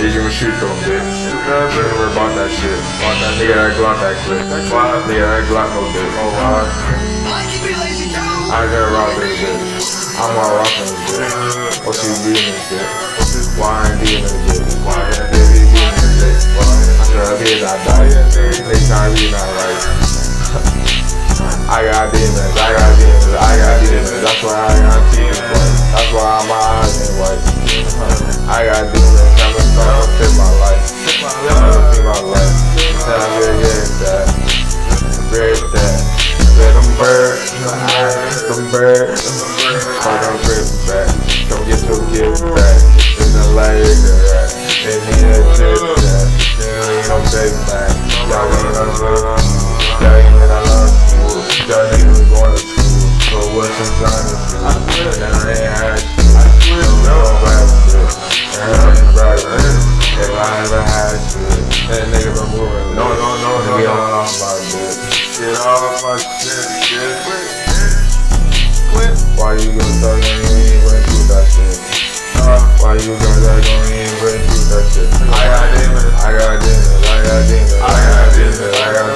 Yeah, you gon' shoot them, bitch. You don't worry about that shit. Nigga, that Glock, that clip. Nigga, that Glock, no bitch. Oh, wow. I gotta rock this bitch. I'm all rockin' this bitch. What you beatin' this bitch? Why I ain't beatin' this bitch? Why I ain't beatin' this bitch? I said, I did, I died. Next time you not right. I got demons, I got demons, I got demons. That's why I got teeth white. That's why my eyes ain't white. I got demons, never start to fit my life. Never fit my life. Then I get that. Break that. Let them birds, them birds. Fuck them trips back. Come get your kids back. In the light of the rat. They need a tip back. They ain't no take back. Y'all ain't no good. Y'all ain't in a love school. Y'all niggas was going to school. So what's some time to do? And I ain't had shit. No rap shit. And I ain't bright shit. If I ever had shit. That nigga been moving. No. Nigga don't know about this. Get off my shit, quit. Why you gonna talk and you ain't went through that shit? Why you gonna talk and you ain't went through that shit? I got demons, I got demons, I got demons, I got demons, I got